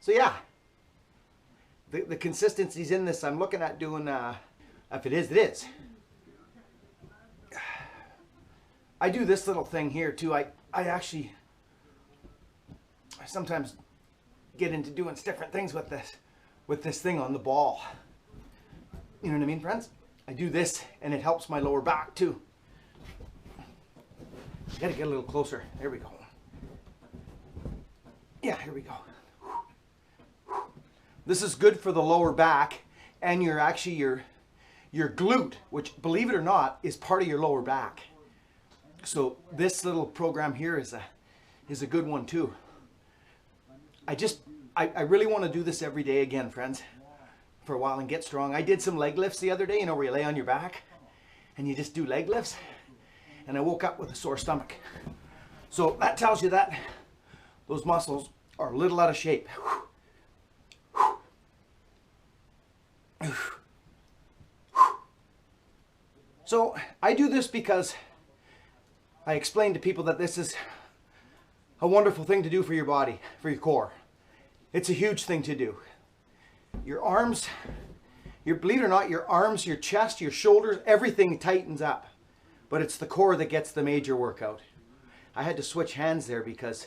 So yeah, the consistency's in this. I'm looking at doing, if it is, it is. I do this little thing here too. I sometimes get into doing different things with this thing on the ball. You know what I mean, friends? I do this and it helps my lower back too. I gotta get a little closer. There we go. Yeah, here we go. This is good for the lower back and your glute, which, believe it or not, is part of your lower back. So this little program here is a good one too. I really want to do this every day again, friends, for a while and get strong. I did some leg lifts the other day, you know, where you lay on your back and you just do leg lifts, and I woke up with a sore stomach. So that tells you that those muscles are a little out of shape. So I do this because I explain to people that this is a wonderful thing to do for your body, for your core. It's a huge thing to do. Your arms, believe it or not, your arms, your chest, your shoulders, everything tightens up. But it's the core that gets the major workout. I had to switch hands there because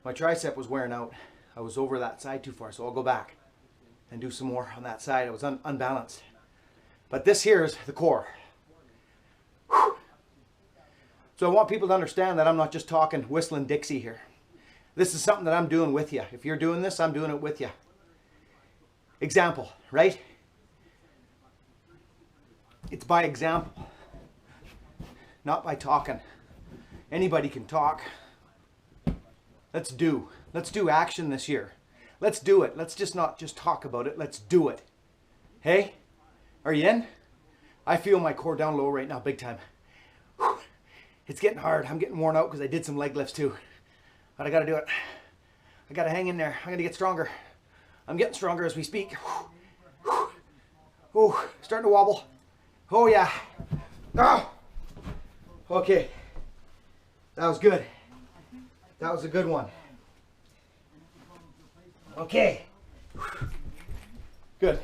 my tricep was wearing out. I was over that side too far, so I'll go back and do some more on that side. I was unbalanced. But this here is the core. So I want people to understand that I'm not just talking whistling Dixie here. This is something that I'm doing with you. If you're doing this, I'm doing it with you. Example, right? It's by example, not by talking. Anybody can talk. Let's do action this year. Let's do it. Let's just not just talk about it. Let's do it. Hey, are you in? I feel my core down low right now, big time. Whew. It's getting hard. I'm getting worn out because I did some leg lifts too. But I got to do it. I got to hang in there. I'm going to get stronger. I'm getting stronger as we speak. Oh, starting to wobble. Oh yeah. Oh. Okay. That was good. That was a good one. Okay. Good.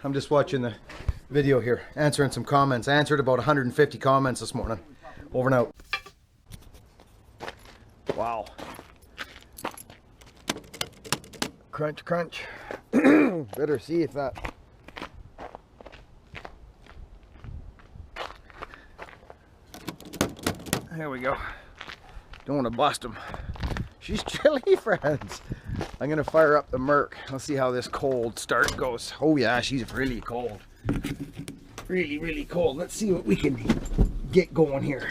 I'm just watching the video here, answering some comments. I answered about 150 comments this morning. Over and out. Wow. Crunch, crunch. Better see if that... There we go. Don't want to bust them. She's chilly, friends. I'm going to fire up the Merc. Let's see how this cold start goes. Oh yeah, she's really cold. Really, really cold. Let's see what we can get going here.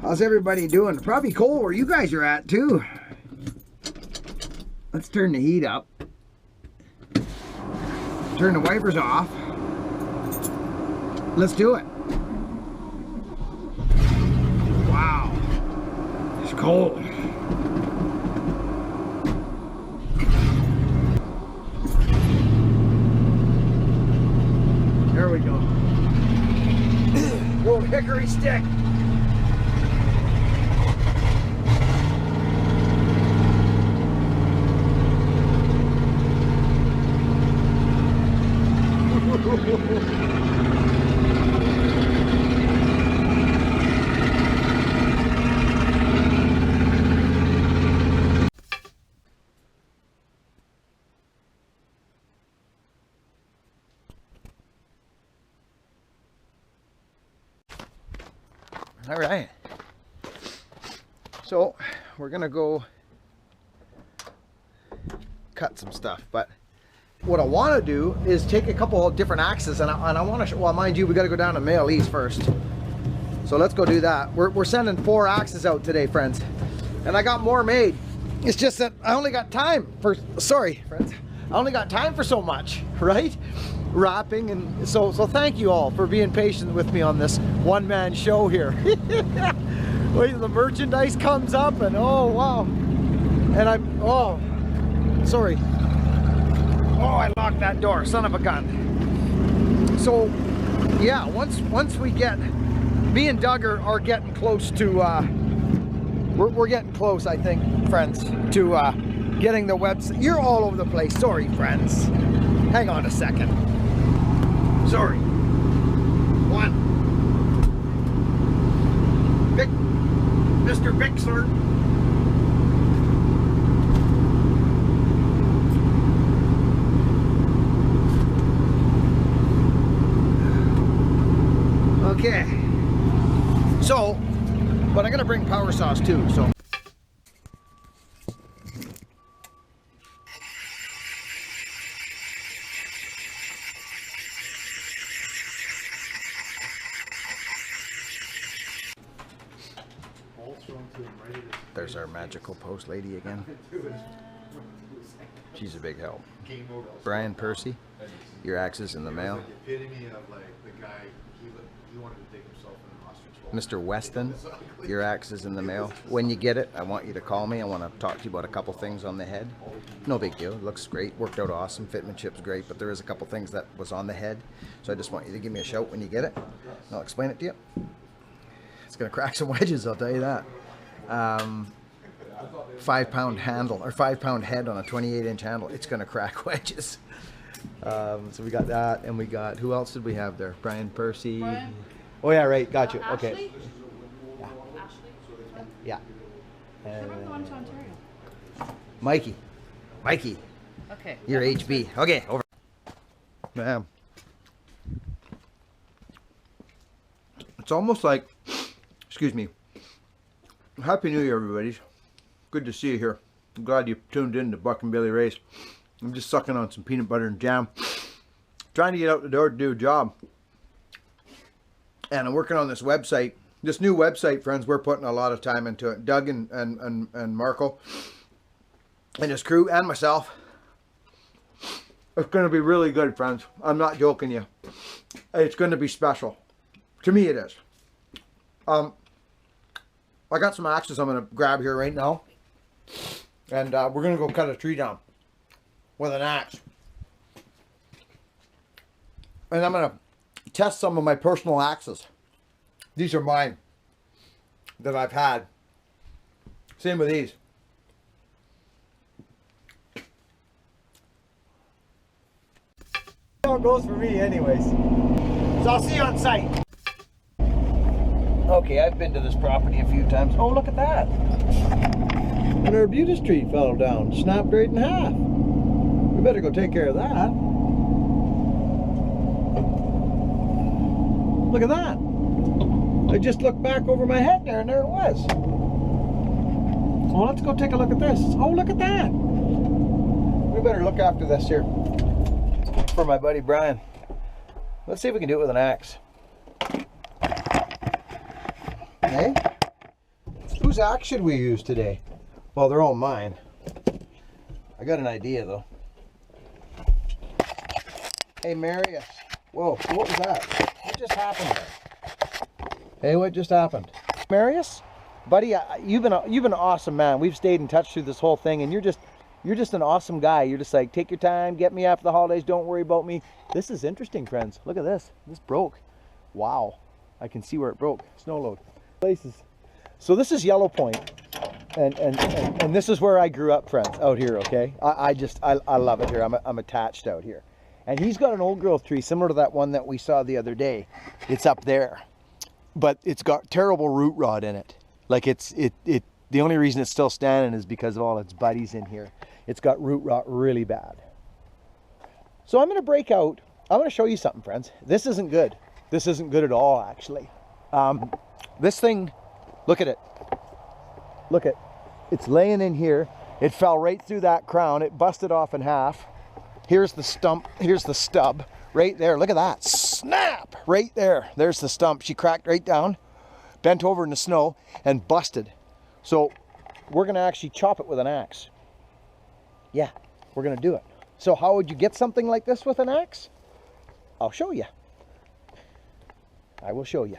How's everybody doing? Probably cold where you guys are at too. Let's turn the heat up. Turn the wipers off. Let's do it. Wow. It's cold. There we go. Little hickory stick. All right, so we're gonna go cut some stuff, but what I want to do is take a couple of different axes, and I want to, well, mind you, we got to go down to Mail East first, so let's go do that. We're sending 4 axes out today, friends, and I got more made. It's just that I only got time for, sorry friends, I only got time for so much, right? Wrapping, and so thank you all for being patient with me on this one-man show here. Wait, the merchandise comes up, and oh wow, and I'm, oh sorry, oh, I locked that door, son of a gun. So yeah, once we get, me and Doug are getting close to we're getting close, I think, friends, to getting the website. You're all over the place. Sorry, friends. Hang on a second. Sorry. One. Vic, Mr. Vixler. Okay. So, but I gotta bring power saws too, so. There's our magical post lady again. She's a big help. Brian Percy, your axe is in the mail. Mr. Weston, your axe is in the mail. When you get it, I want you to call me. I want to talk to you about a couple things on the head. No big deal. It looks great. Worked out awesome. Fitmanship's great, but there is a couple things that was on the head. So I just want you to give me a shout when you get it. I'll explain it to you. It's going to crack some wedges, I'll tell you that. 5-pound handle, or 5-pound head on a 28-inch handle. It's going to crack wedges. So we got that, and we got, who else did we have there? Brian Percy. Brian? Oh yeah, right. Got you. Okay. Ashley? Yeah. Ashley? Yeah. We're going to Ontario. Mikey. Mikey. Okay. You're HB. Okay, over. Ma'am. It's almost like, excuse me. Happy New Year, everybody. Good to see you here. I'm glad you tuned in to Buck and Billy Race. I'm just sucking on some peanut butter and jam. Trying to get out the door to do a job. And I'm working on this website. This new website, friends, we're putting a lot of time into it. Doug and Marco and his crew and myself. It's going to be really good, friends. I'm not joking you. It's going to be special. To me, it is. I got some axes I'm going to grab here right now. And we're going to go cut a tree down with an axe. And I'm going to test some of my personal axes. These are mine that I've had. Same with these. How it goes for me anyways. So I'll see you on site. Okay, I've been to this property a few times. Oh, look at that. An arbutus tree fell down, snapped right in half. We better go take care of that. Look at that. I just looked back over my head there and there it was. Well, let's go take a look at this. Oh, look at that. We better look after this here for my buddy Brian. Let's see if we can do it with an axe. Hey? Whose axe should we use today? Well, they're all mine. I got an idea though. Hey, Marius. Whoa, what was that? What just happened there? Hey, what just happened? Marius? Buddy, you've been an awesome man. We've stayed in touch through this whole thing, and you're just an awesome guy. You're just like, take your time, get me after the holidays, don't worry about me. This is interesting, friends. Look at this. This broke. Wow. I can see where it broke. Snow load. Places. So this is Yellow Point. And this is where I grew up, friends, out here, okay? I love it here. I'm attached out here. And he's got an old growth tree similar to that one that we saw the other day. It's up there. But it's got terrible root rot in it. Like the only reason it's still standing is because of all its buddies in here. It's got root rot really bad. So I'm going to break out. I'm going to show you something, friends. This isn't good. This isn't good at all, actually. This thing, look at it. Look at, it's laying in here. It fell right through that crown. It busted off in half. Here's the stump. Here's the stub right there. Look at that. Snap right there. There's the stump. She cracked right down, bent over in the snow and busted. So we're going to actually chop it with an axe. Yeah, we're going to do it. So how would you get something like this with an axe? I'll show you. I will show you.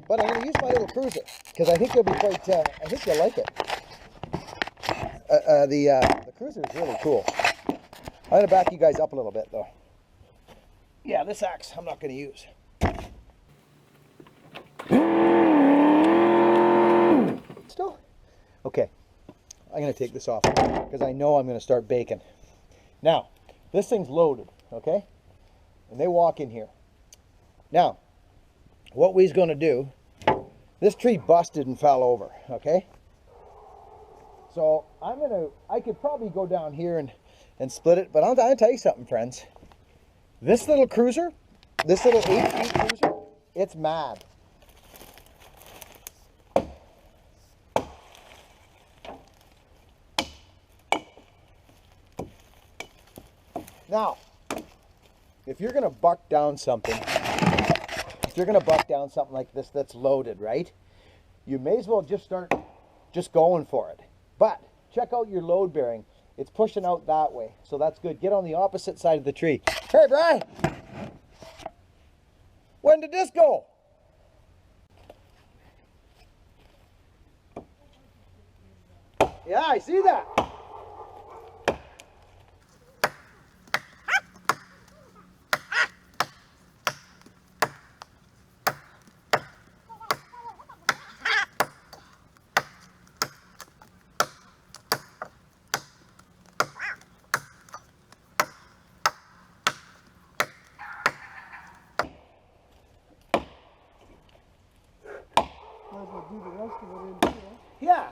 But I'm going to use my little cruiser because I think you'll be quite, I think you'll like it. The cruiser is really cool. I'm going to back you guys up a little bit though. Yeah, this axe I'm not going to use. Okay, I'm gonna take this off because I know I'm gonna start baking. Now, this thing's loaded, okay? And they walk in here. Now, what we's gonna do, this tree busted and fell over, okay? So I could probably go down here and split it, but I'll tell you something, friends. This little cruiser, this little 8-feet cruiser, it's mad. Now, if you're gonna buck down something, like this that's loaded, right? You may as well just start going for it. But check out your load bearing. It's pushing out that way, so that's good. Get on the opposite side of the tree. Hey, Brian! When did this go? Yeah, I see that. Do the rest of it in here. Yeah.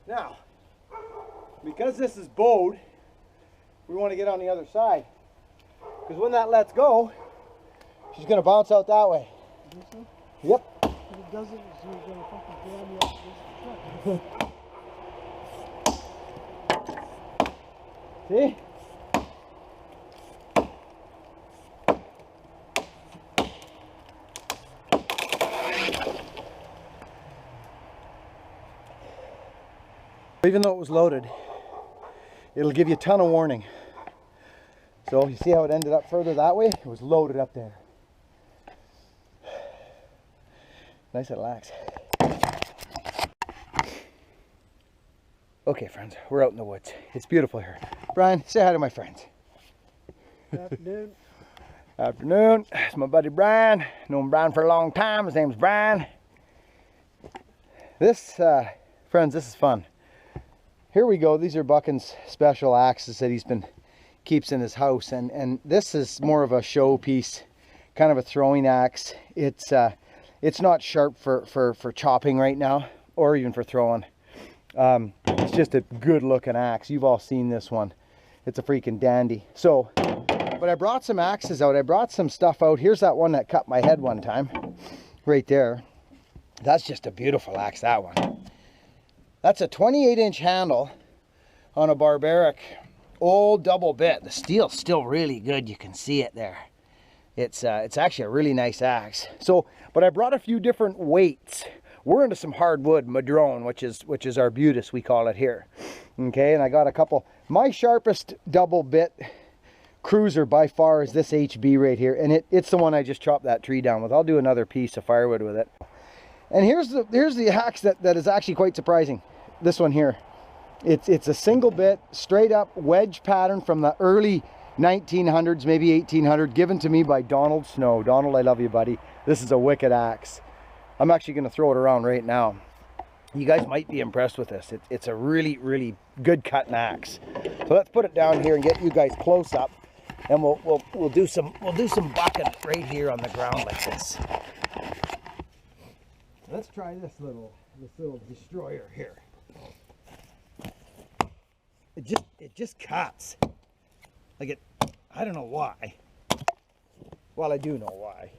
Now, because this is bowed, we want to get on the other side. Because when that lets go, she's going to bounce out that way. You think so? Yep. If it doesn't, she's gonna fucking grab me up this truck. See? Even though it was loaded, it'll give you a ton of warning. So you see how it ended up further that way? It was loaded up there. Nice little axe. Okay, friends, we're out in the woods. It's beautiful here. Brian, say hi to my friends. Afternoon. Afternoon. It's my buddy Brian. Known Brian for a long time. His name's Brian. This, friends, this is fun. Here we go. These are Buchan's special axes that keeps in his house, and this is more of a show piece, kind of a throwing axe. It's not sharp for chopping right now, or even for throwing. It's just a good looking axe. You've all seen this one. It's a freaking dandy. So, but I brought some axes out. I brought some stuff out. Here's that one that cut my head one time, right there. That's just a beautiful axe, that one. That's a 28-inch handle on a barbaric old double bit. The steel's still really good. You can see it there. It's actually a really nice axe. So, but I brought a few different weights. We're into some hardwood madrone, which is arbutus, we call it here. Okay, and I got a couple. My sharpest double bit cruiser by far is this HB right here, and it's the one I just chopped that tree down with. I'll do another piece of firewood with it. And here's the axe that is actually quite surprising. This one here, it's a single bit, straight up wedge pattern from the early 1900s, maybe 1800, given to me by Donald Snow. Donald, I love you, buddy. This is a wicked axe. I'm actually going to throw it around right now. You guys might be impressed with this. It's a really, really good cutting axe. So let's put it down here and get you guys close up, and we'll do some bucking right here on the ground like this. Let's try this little destroyer here. It just cuts. Like I don't know why. Well, I do know why.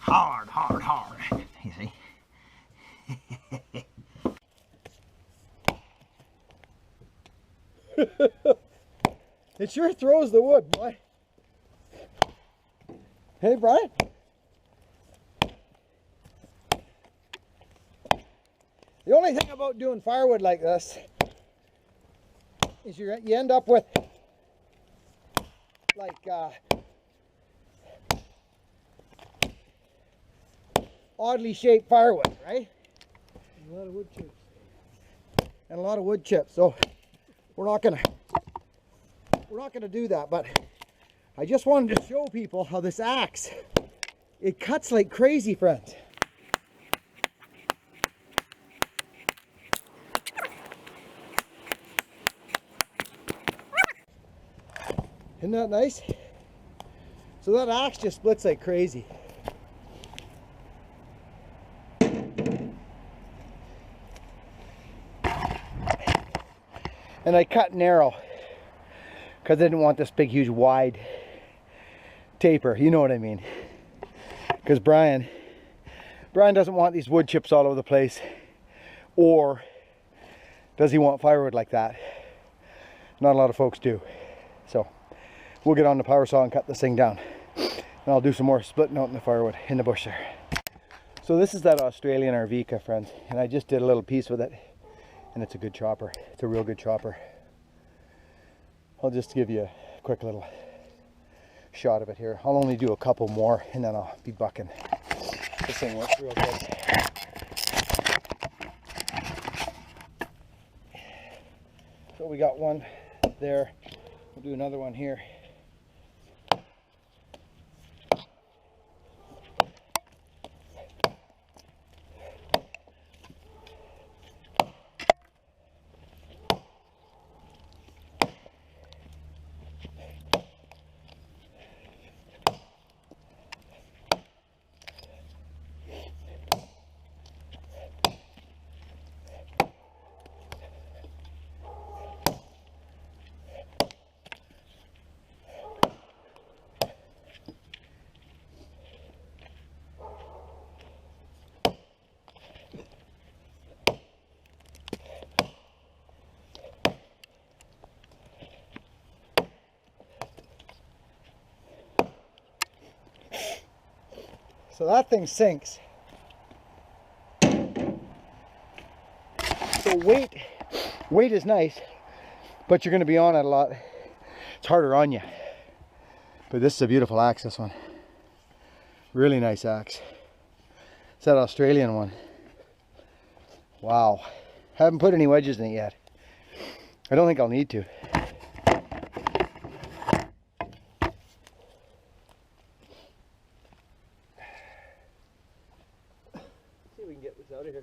Hard, hard, hard. You see? It sure throws the wood, boy. Hey, Brian. The only thing about doing firewood like this is you end up with like oddly shaped firewood, right? A lot of wood chips. And a lot of wood chips. So we're not gonna do that, but I just wanted to show people how this axe, it cuts like crazy, friends. Isn't that nice? So that axe just splits like crazy. And I cut narrow because I didn't want this big, huge, wide taper. You know what I mean? Because Brian doesn't want these wood chips all over the place. Or does he want firewood like that? Not a lot of folks do. So we'll get on the power saw and cut this thing down. And I'll do some more splitting out in the firewood in the bush there. So this is that Australian Arvika, friends. And I just did a little piece with it. And it's a good chopper. It's a real good chopper. I'll just give you a quick little shot of it here. I'll only do a couple more and then I'll be bucking. This thing works real good. So we got one there. We'll do another one here. So that thing sinks. So weight is nice, but you're going to be on it a lot. It's harder on you. But this is a beautiful axe, this one. Really nice axe. It's that Australian one. Wow. Haven't put any wedges in it yet. I don't think I'll need to. Out of here.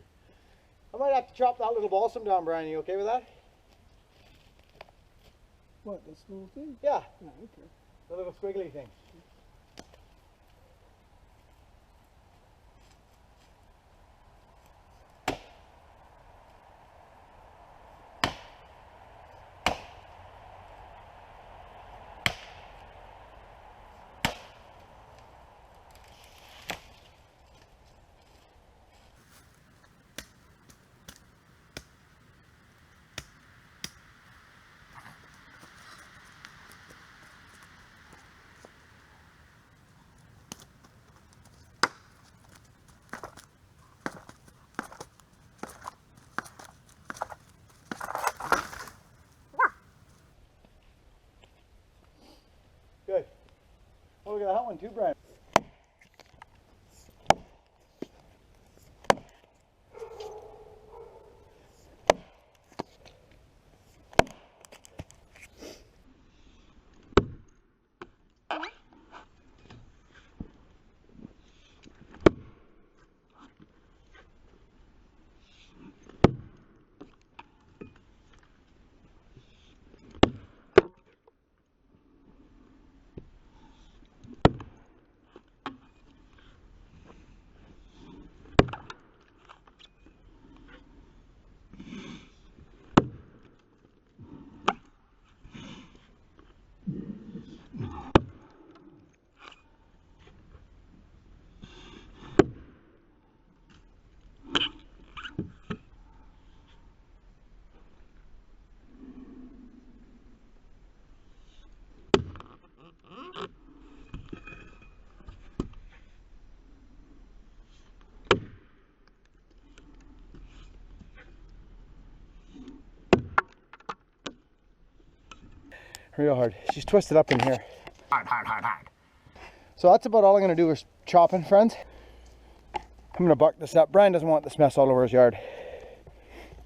I might have to chop that little balsam down, Brian. You okay with that? What, this little thing? Yeah. Yeah, okay. The little squiggly thing. Good. Oh, look at that one too, Brian. Real hard. She's twisted up in here. Hard. So that's about all I'm going to do is chopping, friends. I'm going to buck this up. Brian doesn't want this mess all over his yard.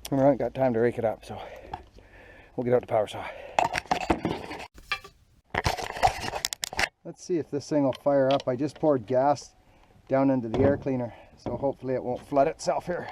And I haven't got time to rake it up, so we'll get out the power saw. Let's see if this thing will fire up. I just poured gas down into the air cleaner, so hopefully it won't flood itself here.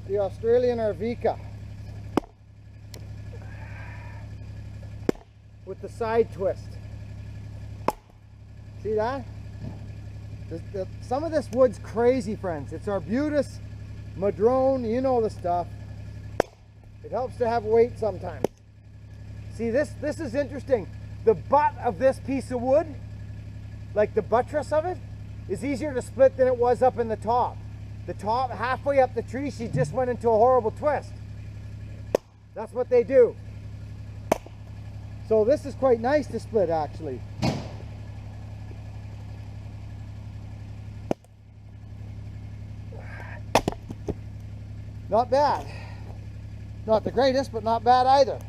The Australian Arvika with the side twist. See that? Some of this wood's crazy, friends. It's arbutus, madrone, you know the stuff. It helps to have weight sometimes. See, this is interesting. The butt of this piece of wood, like the buttress of it, is easier to split than it was up in the top. The top, halfway up the tree, she just went into a horrible twist. That's what they do. So this is quite nice to split, actually. Not bad. Not the greatest, but not bad either.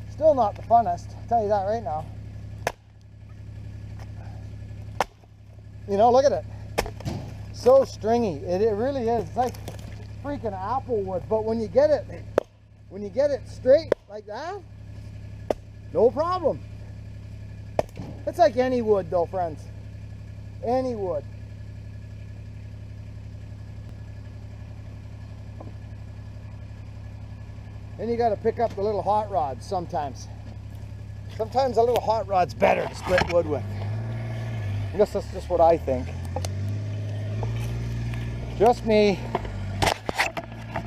Still not the funnest, I'll tell you that right now. You know, look at it. So stringy. It really is. It's like freaking apple wood. But when you get it straight like that, no problem. It's like any wood though, friends. Any wood. Then you got to pick up the little hot rods sometimes. Sometimes a little hot rod's better to split wood with. I guess that's just what I think. Just me.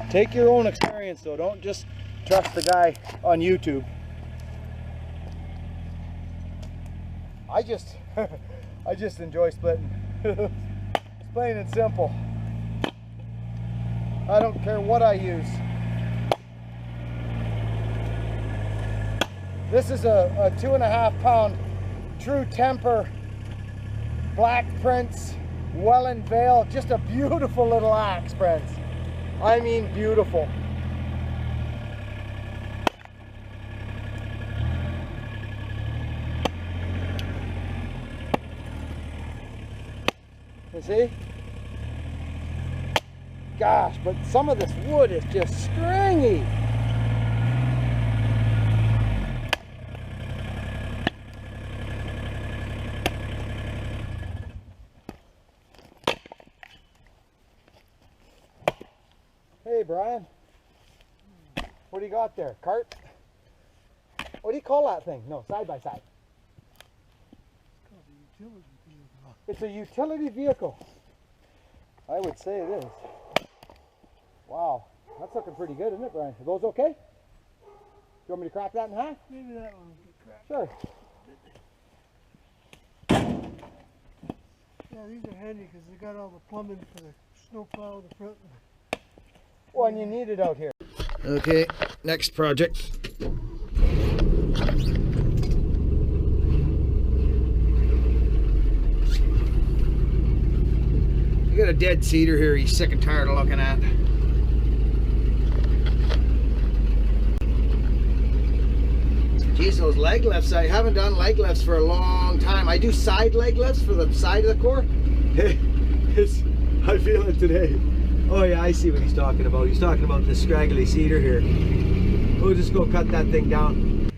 Take your own experience though. Don't just trust the guy on YouTube. I just enjoy splitting. It's plain and simple. I don't care what I use. This is a 2.5 pound True Temper Black Prince Welland Vale. Just a beautiful little axe, friends. I mean beautiful. You see? Gosh, but some of this wood is just stringy. Hey Brian, what do you got there? Cart? What do you call that thing? No, side by side. It's a utility vehicle. I would say it is. Wow. That's looking pretty good, isn't it, Brian? Are those okay? Do you want me to crack that in half? Maybe that one will get cracked. Sure. Yeah, these are handy because they got all the plumbing for the snowplow in the front. Well, and you need it out here. Okay, next project. You got a dead cedar here he's sick and tired of looking at. Geez, those leg lifts, I haven't done leg lifts for a long time. I do side leg lifts for the side of the core. I feel it today. Oh yeah, I see what he's talking about. He's talking about this scraggly cedar here. We'll just go cut that thing down.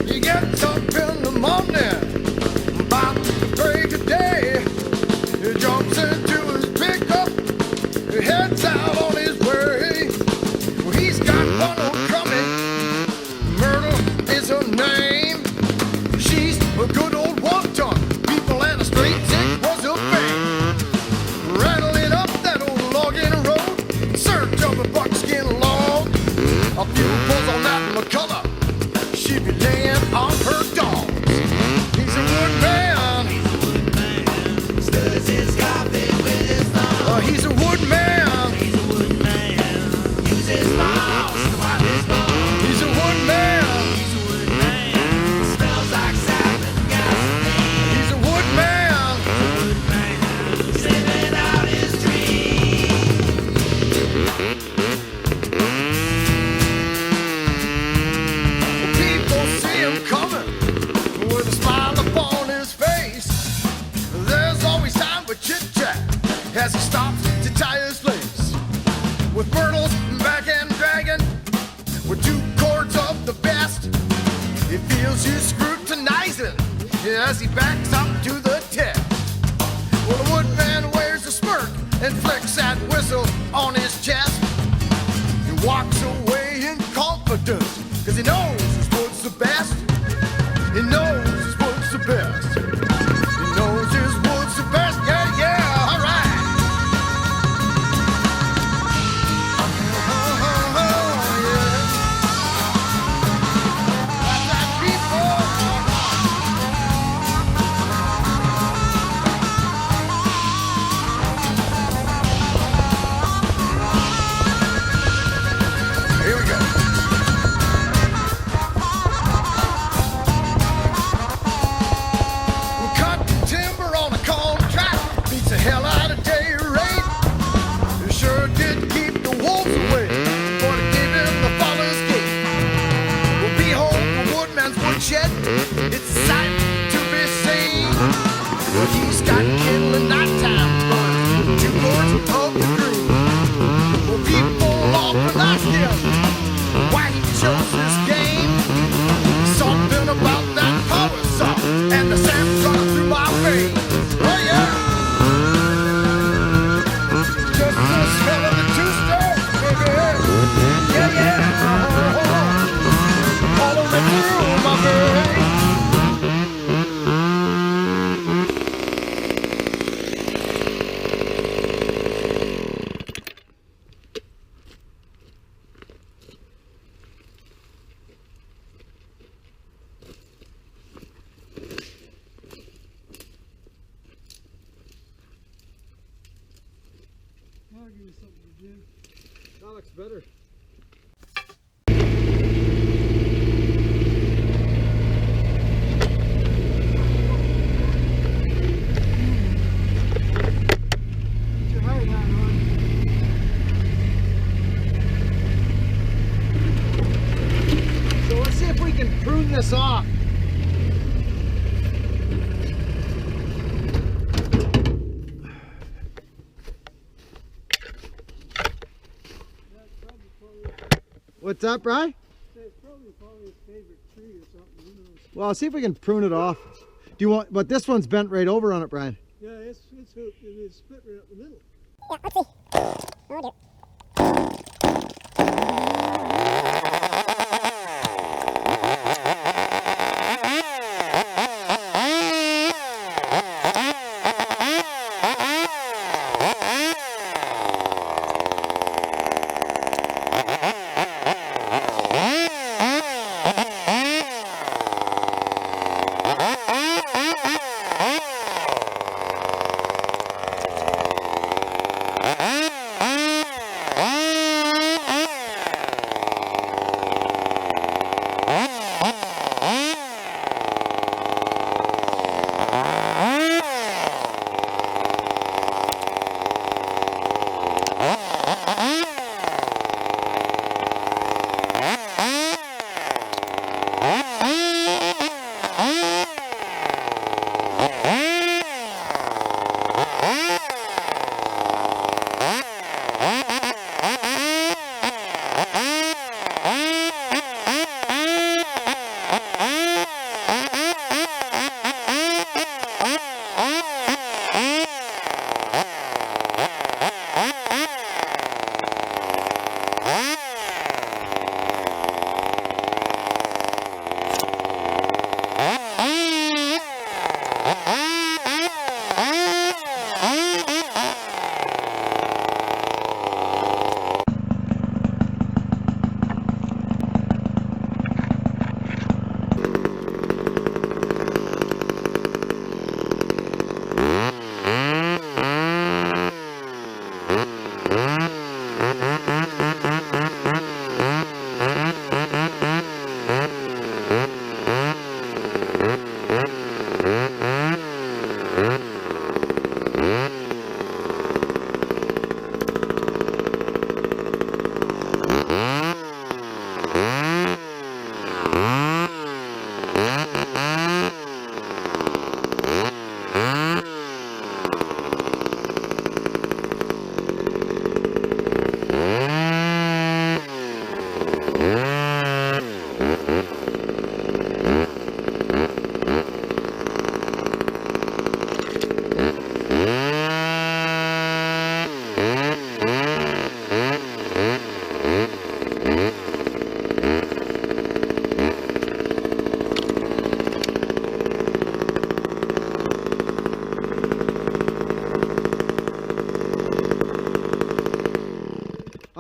He gets up in the morning, about to break a day. He jumps into his pickup, he heads out on his way. Well, he's got one old crummy, Myrtle is her name. She's a good old one-ton, people and a straight six was her fame. Rattling up that old logging road, in search of a buckskin log. A few pulls on that McCulloch, she be laying on her dogs. He's a woodman. Studs his carpet with his thumb. He's a woodman. He's a woodman. Uses his balls to wipe his bum. He's a woodman. He's a woodman. Smells like sap and gasoline. He's a woodman. He's a woodman. Living out his dream. People see him coming with a smile upon his face. There's always time for chit-chat as he stops to tie his lace. With Myrtle's back and dragging, with two cords of the best, he feels you scrutinizing as he backs up to the test. Well, the woodman wears a smirk and flicks that whistle on his chest. He walks away in confidence, cause he knows his wood's the best. He knows his wood's the best. He knows his wood's the best. Yeah, yeah, alright. Here we go. Cut timber on a contract beats the hell out of day rate. You sure did keep the wolves away, but it gave him the father's gate. Well, behold the woodman's woodshed, it's a sight to be seen. Well, he's got kindle at nighttime burns, two cords of the green. Well, people often ask him why he chose this game. Something about that power saw and the sand running through my veins. Oh yeah. Just the smell of the two-stroke, baby. Yeah, yeah. All the way through my veins. I'll give you something to do. That looks better. Put your height hat on. So let's see if we can prune this off. That's probably What's up, Bri? his favorite tree or something. Who knows? Well, see if we can prune it off. Do you want? But this one's bent right over on it, Brian. Yeah, it's hooked and it's split right up the middle. Yeah, let's see. Oh dear.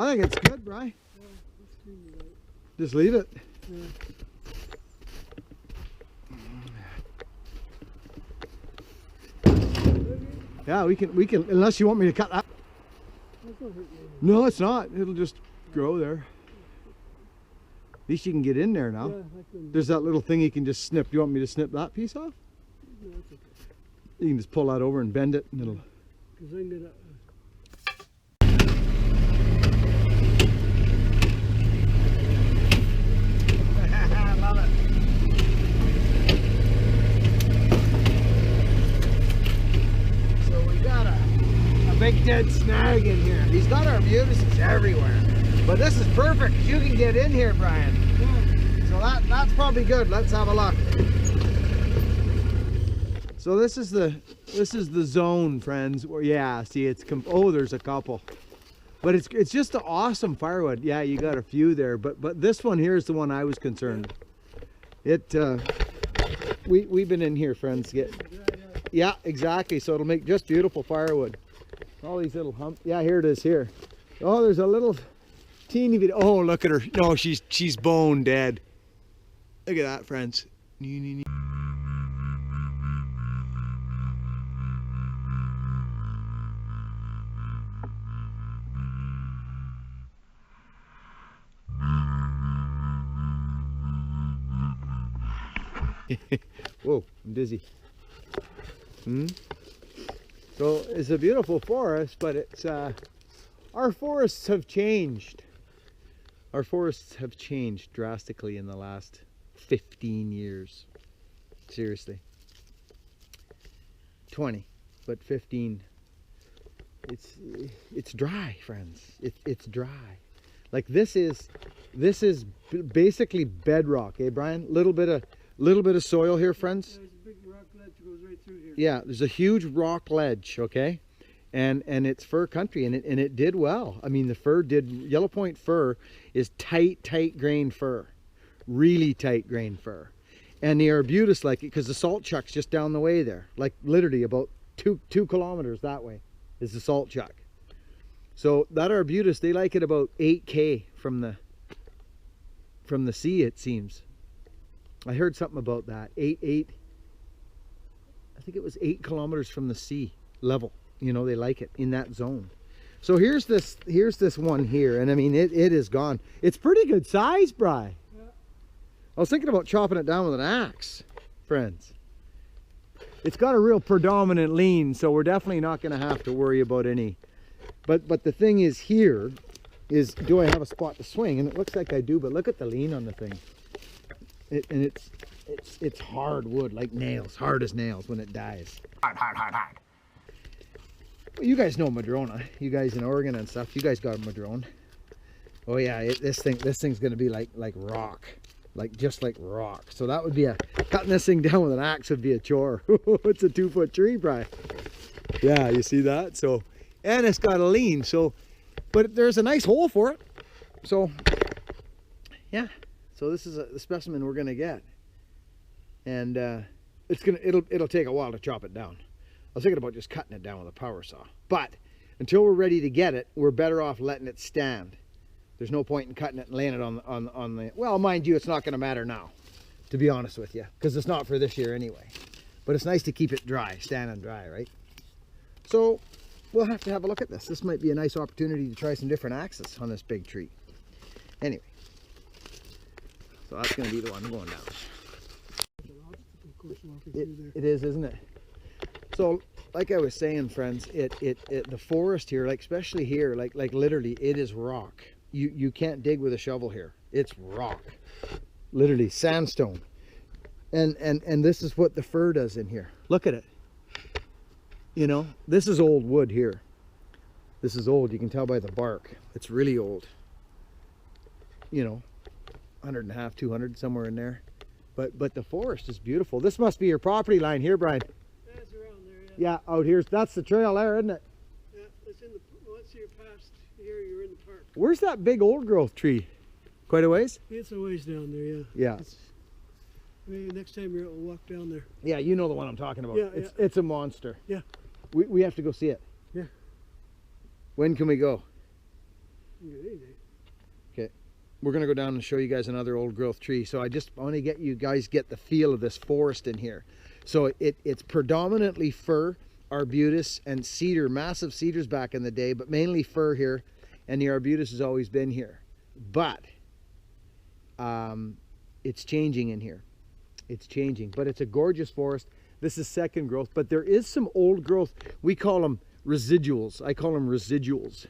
I think it's good, Bri. Just leave it. Yeah, we can, unless you want me to cut that. No, it's not. It'll just grow there. At least you can get in there now. There's that little thing you can just snip. You want me to snip that piece off? No, it's okay. You can just pull that over and bend it and it'll... Because I'm gonna... I love it. So we got a big dead snag in here. He's got arbutuses everywhere. But this is perfect. You can get in here, Brian. So that's probably good. Let's have a look. So this is the zone, friends. Where, yeah, see, it's oh, there's a couple, but it's just an awesome firewood. Yeah, you got a few there, but this one here is the one I was concerned. We've been in here, friends. Yeah, exactly. So it'll make just beautiful firewood. All these little humps. Yeah, here it is here. Oh, there's a little teeny bit. Oh, look at her. No, she's bone dead. Look at that, friends. Whoa, I'm dizzy. So it's a beautiful forest, but it's our forests have changed. Our forests have changed drastically in the last 15 years. Seriously. 20, but 15. It's dry, friends. It's dry. Like this is basically bedrock, eh, Brian? Little bit of soil here, friends. There's a big rock ledge that goes right through here. Yeah, there's a huge rock ledge, okay? And it's fir country, and it did well. I mean, the fir did. Yellow Point fir is tight grain fir, really tight grain fir. And the arbutus like it because the salt chuck's just down the way there, like literally about two kilometers that way is the salt chuck. So that arbutus, they like it about 8K from the sea, it seems. I heard something about that. I think it was 8 kilometers from the sea level. You know, they like it in that zone. So here's this one here, and I mean it is gone. It's pretty good size, Bri. Yeah. I was thinking about chopping it down with an axe, friends. It's got a real predominant lean, so we're definitely not going to have to worry about any. But the thing is here is, do I have a spot to swing? And it looks like I do, but look at the lean on the thing. It's hard wood, like nails, hard as nails when it dies. Hard. You guys know Madrona. You guys in Oregon and stuff. You guys got a Madrone. Oh yeah, this thing's gonna be like rock, just like rock. So that would be cutting this thing down with an axe would be a chore. It's a 2-foot tree, Brian. Yeah, you see that? So, and it's got a lean. So, but there's a nice hole for it. So, yeah. So this is the specimen we're gonna get, and it'll take a while to chop it down. I was thinking about just cutting it down with a power saw, but until we're ready to get it, we're better off letting it stand. There's no point in cutting it and laying it on the, well, mind you, it's not going to matter now, to be honest with you, because it's not for this year anyway. But it's nice to keep it dry, standing dry, right? So we'll have to have a look at this. This might be a nice opportunity to try some different axes on this big tree. Anyway, so that's going to be the one going down. It is, isn't it? So, like I was saying, friends, the forest here, like especially here, like literally, it is rock. You can't dig with a shovel here. It's rock, literally sandstone. And this is what the fir does in here. Look at it. You know, this is old wood here. This is old. You can tell by the bark. It's really old. You know, 150, 200, somewhere in there. But the forest is beautiful. This must be your property line here, Brian. That's around there, yeah. Yeah, out here. That's the trail there, isn't it? Yeah, it's in the, once you're past here, you're in the park. Where's that big old growth tree? Quite a ways? It's a ways down there, yeah. Yeah. Maybe next time you're able to walk down there. Yeah, you know the one I'm talking about. Yeah, it's a monster. Yeah. We have to go see it. Yeah. When can we go? Yeah, any day. Okay. We're going to go down and show you guys another old growth tree. So I want to get you guys get the feel of this forest in here. So it's predominantly fir, arbutus, and cedar, massive cedars back in the day, but mainly fir here, and the arbutus has always been here. But it's changing in here. It's changing, but it's a gorgeous forest. This is second growth, but there is some old growth. We call them residuals. I call them residuals.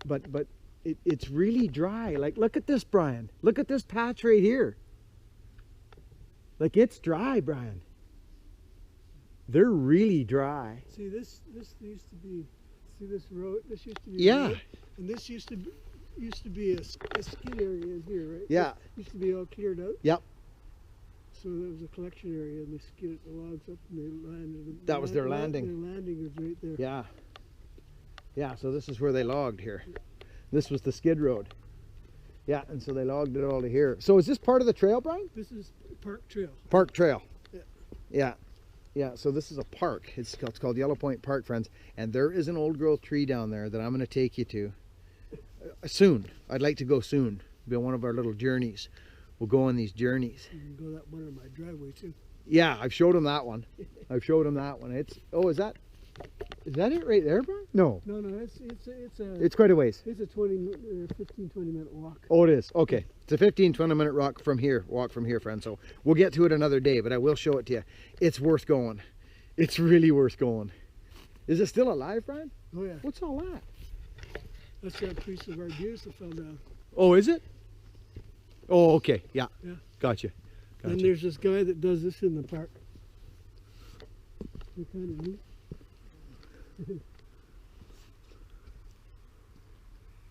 But it's really dry. Like, look at this, Brian. Look at this patch right here. Like, it's dry, Brian. They're really dry. See, this used to be, see this road? This used to be Yeah. road, and this used to be a skid area in here, right? Yeah. This used to be all cleared out. Yep. So there was a collection area, and they skidded the logs up, and they landed. That was their landing. Their landing was right there. Yeah. Yeah, so this is where they logged here. This was the skid road. Yeah, and so they logged it all to here. So is this part of the trail, Brian? This is Park Trail. Park Trail. Yeah. Yeah. Yeah, so this is a park. It's called Yellow Point Park, friends. And there is an old growth tree down there that I'm going to take you to soon. I'd like to go soon. It'll be on one of our little journeys. We'll go on these journeys. You can go that one on my driveway too. Yeah, I've showed him that one. I've showed him that one. Oh, is that it right there, Brian? No. No, It's quite a ways. It's a 15, 20 minute walk. Oh, it is. Okay. It's a 15, 20 minute walk from here, friends. So we'll get to it another day, but I will show it to you. It's worth going. It's really worth going. Is it still alive, Brian? Oh yeah. What's all that? That's that piece of arbutus that fell down. Oh, is it? Oh, okay. Yeah. Yeah. Gotcha. And there's this guy that does this in the park. They're kind of neat.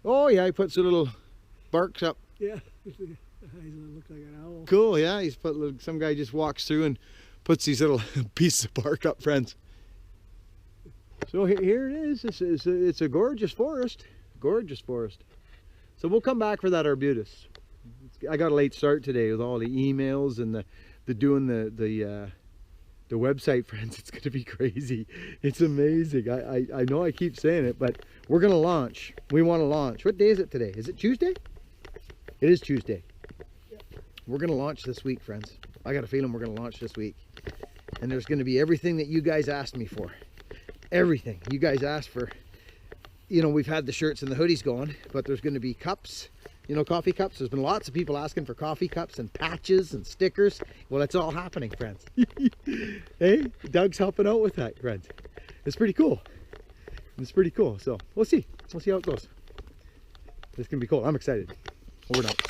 Oh yeah, he puts the little barks up. Yeah. He's gonna look like an owl. Cool, yeah. He's put some guy just walks through and puts these little pieces of bark up, friends. So here it is. It's a gorgeous forest. Gorgeous forest. So we'll come back for that arbutus. I got a late start today with all the emails and the doing the website, friends. It's gonna be crazy. It's amazing. I know I keep saying it, but we're gonna launch. We want to launch. What day is it today? Is it Tuesday? It is Tuesday. We're gonna launch this week, friends. I got a feeling we're gonna launch this week, and there's gonna be everything that you guys asked me for. Everything you guys asked for. You know, we've had the shirts and the hoodies going, but there's going to be cups, you know, coffee cups. There's been lots of people asking for coffee cups and patches and stickers. Well, it's all happening, friends. Hey, Doug's helping out with that, friends. It's pretty cool. It's pretty cool. So we'll see how it goes. It's going to be cool. I'm excited. Over and out.